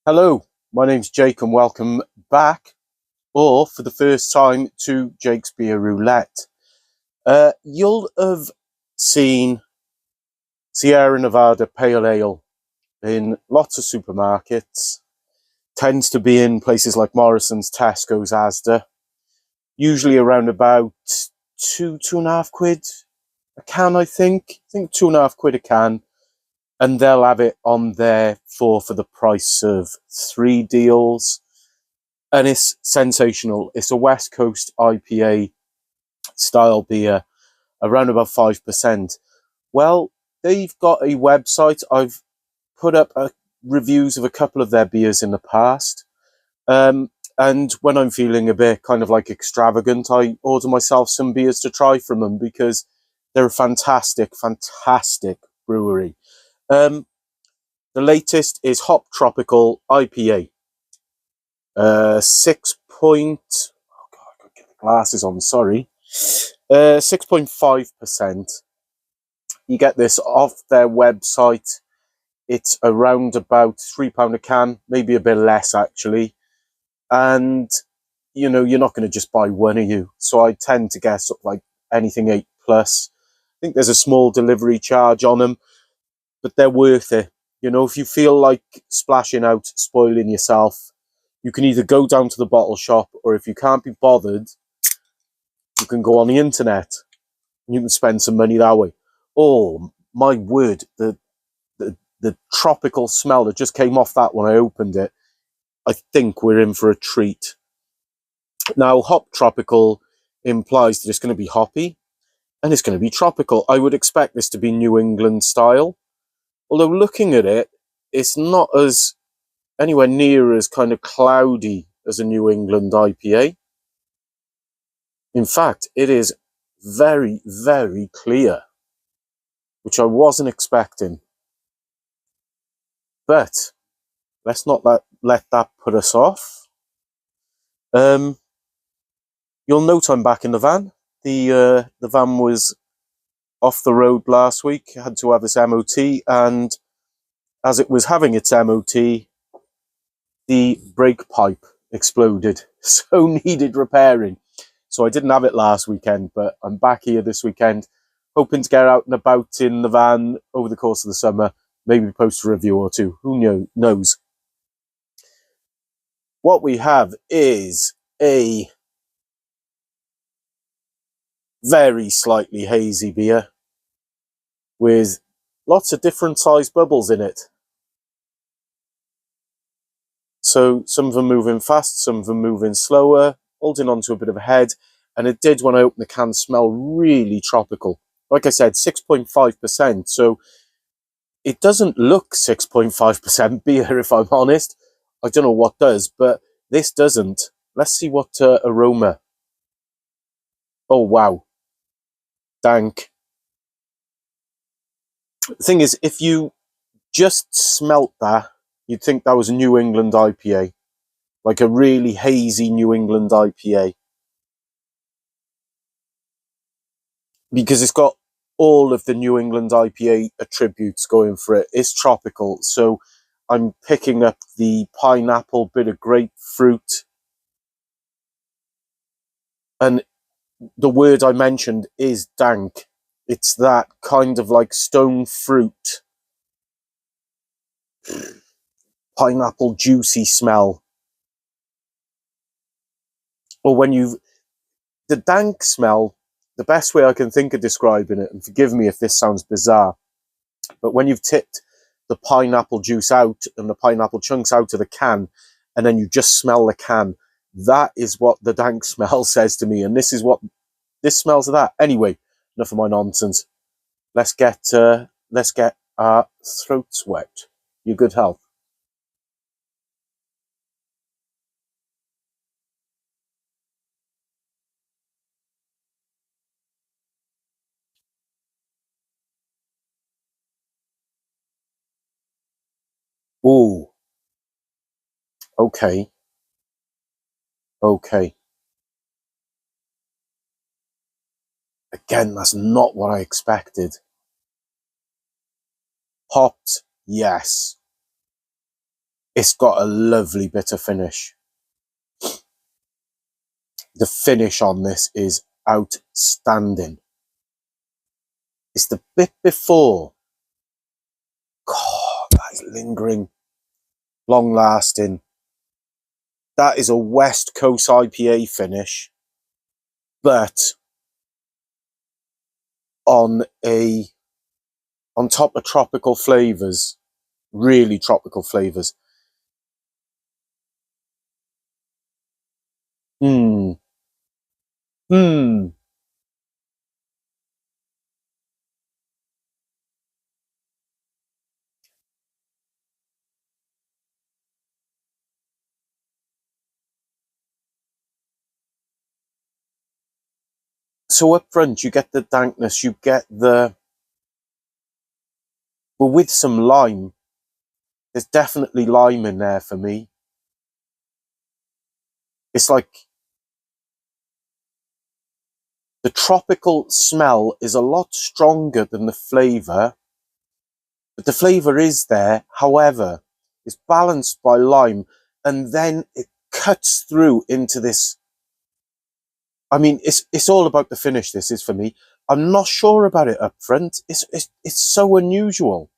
Hello, my name's Jake and welcome back, or for the first time, to Jake's Beer Roulette. You'll have seen Sierra Nevada Pale Ale in lots of supermarkets. Tends to be in places like Morrison's, Tesco's, Asda. Usually around about £2.5 a can, I think. I think £2.5 a can. And they'll have it on there for the price of 3 deals. And it's sensational. It's a West Coast IPA style beer, around about 5%. Well, they've got a website. I've put up reviews of a couple of their beers in the past. And when I'm feeling a bit kind of like extravagant, I order myself some beers to try from them because they're a fantastic, fantastic brewery. The latest is Hop Tropical IPA. 6 point, oh God, I gotta get the glasses on, sorry. 6.5%. You get this off their website. It's around about £3 a can, maybe a bit less actually. And, you're not going to just buy one of you. So I tend to get sort of like anything 8 plus. I think there's a small delivery charge on them, but they're worth it. If you feel like splashing out, spoiling yourself, you can either go down to the bottle shop, or if you can't be bothered, you can go on the internet. You can spend some money that way. Oh, my word, the tropical smell that just came off that when I opened it. I think we're in for a treat. Now, hop tropical implies that it's going to be hoppy and it's going to be tropical. I would expect this to be New England style. Although looking at it, it's not as anywhere near as kind of cloudy as a New England IPA. In fact, it is very, very clear, which I wasn't expecting. But let's not let that put us off. You'll note I'm back in the van. The van was off the road last week. Had to have its MOT, and as it was having its MOT, the brake pipe exploded, so needed repairing. So I didn't have it last weekend, but I'm back here this weekend, hoping to get out and about in the van over the course of the summer, maybe post a review or two. Who knows? What we have is a very slightly hazy beer with lots of different sized bubbles in it. So some of them moving fast, some of them moving slower, holding onto a bit of a head. And it did, when I opened the can, smell really tropical. Like I said, 6.5%. So it doesn't look 6.5% beer, if I'm honest. I don't know what does, but this doesn't. Let's see what aroma. Oh, wow. Dank. The thing is, if you just smelt that, you'd think that was a New England IPA. Like a really hazy New England IPA. Because it's got all of the New England IPA attributes going for it. It's tropical, so I'm picking up the pineapple, bit of grapefruit, and the word I mentioned is dank. It's that kind of like stone fruit, pineapple juicy smell. Or the dank smell, the best way I can think of describing it, and forgive me if this sounds bizarre, but when you've tipped the pineapple juice out and the pineapple chunks out of the can, and then you just smell the can, that is what the dank smell says to me. And this is what this smells of that. Anyway, enough of my nonsense. Let's get our throats wet. Your good health. Ooh. Okay. Okay. Again, that's not what I expected. Hopped, yes. It's got a lovely bitter finish. The finish on this is outstanding. It's the bit before. God, that is lingering, long lasting. That is a West Coast IPA finish, but on top of tropical flavors, really tropical flavors. Hmm. So up front, you get the dankness, you get the, well, with some lime. There's definitely lime in there for me. It's like the tropical smell is a lot stronger than the flavour, but the flavour is there. However, it's balanced by lime, and then it cuts through into this. I mean, it's all about the finish. This is for me. I'm not sure about it up front. It's so unusual.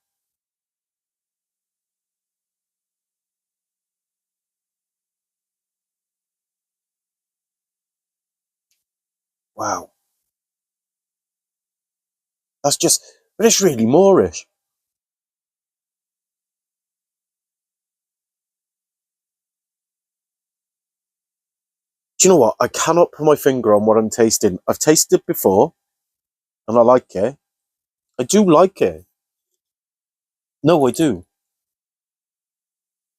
Wow, that's just, but it's really Moorish. Do you know what? I cannot put my finger on what I'm tasting. I've tasted it before, and I like it. I do like it. No, I do.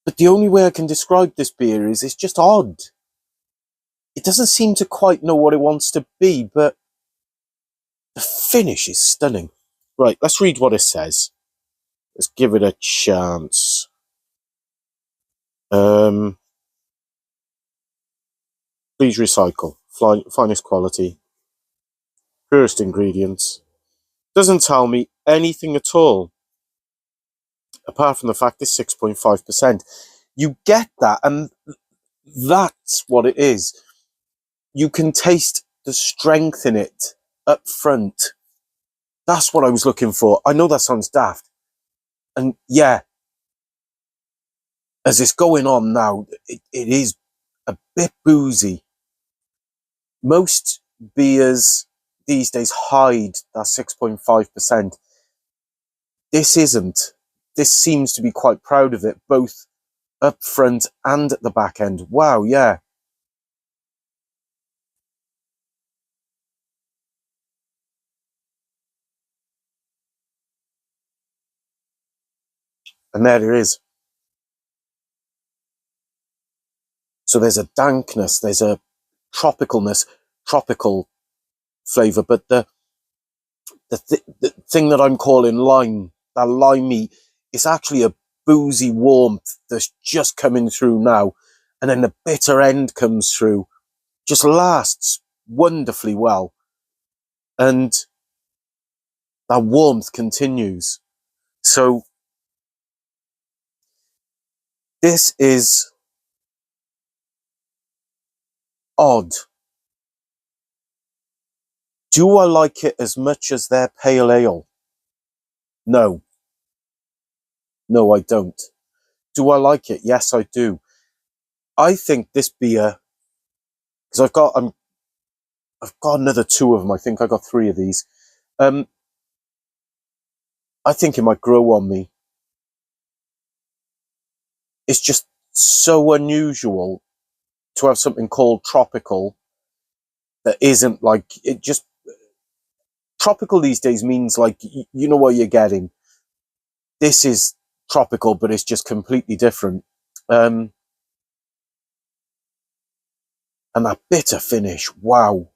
But the only way I can describe this beer is it's just odd. It doesn't seem to quite know what it wants to be, but the finish is stunning. Right, let's read what it says. Let's give it a chance. Please recycle. Finest quality. Purest ingredients. Doesn't tell me anything at all, apart from the fact it's 6.5%. You get that, and that's what it is. You can taste the strength in it up front. That's what I was looking for. I know that sounds daft. And yeah, as it's going on now, it is a bit boozy. Most beers these days hide that 6.5%. This isn't. This seems to be quite proud of it, both up front and at the back end. Wow, yeah. And there it is. So there's a dankness, there's a tropicalness, tropical flavour, but the thing that I'm calling lime, that limey, it's actually a boozy warmth that's just coming through now. And then the bitter end comes through, just lasts wonderfully well. And that warmth continues. So this is odd. Do I like it as much as their pale ale? No. No, I don't. Do I like it? Yes, I do. I think this beer, because I've got another two of them. I think I got three of these. I think it might grow on me. It's just so unusual to have something called tropical that isn't like it. Just tropical these days means like you know what you're getting. This is tropical, but it's just completely different. And that bitter finish, wow.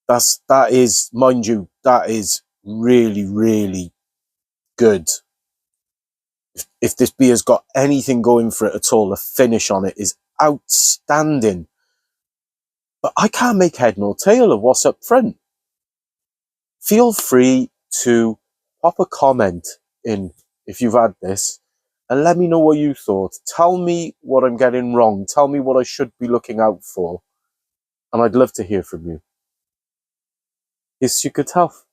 That is, mind you, that is really, really good. If this beer's got anything going for it at all, the finish on it is outstanding. But I can't make head nor tail of what's up front. Feel free to pop a comment in if you've had this and let me know what you thought. Tell me what I'm getting wrong. Tell me what I should be looking out for. And I'd love to hear from you. Here's Secret Health.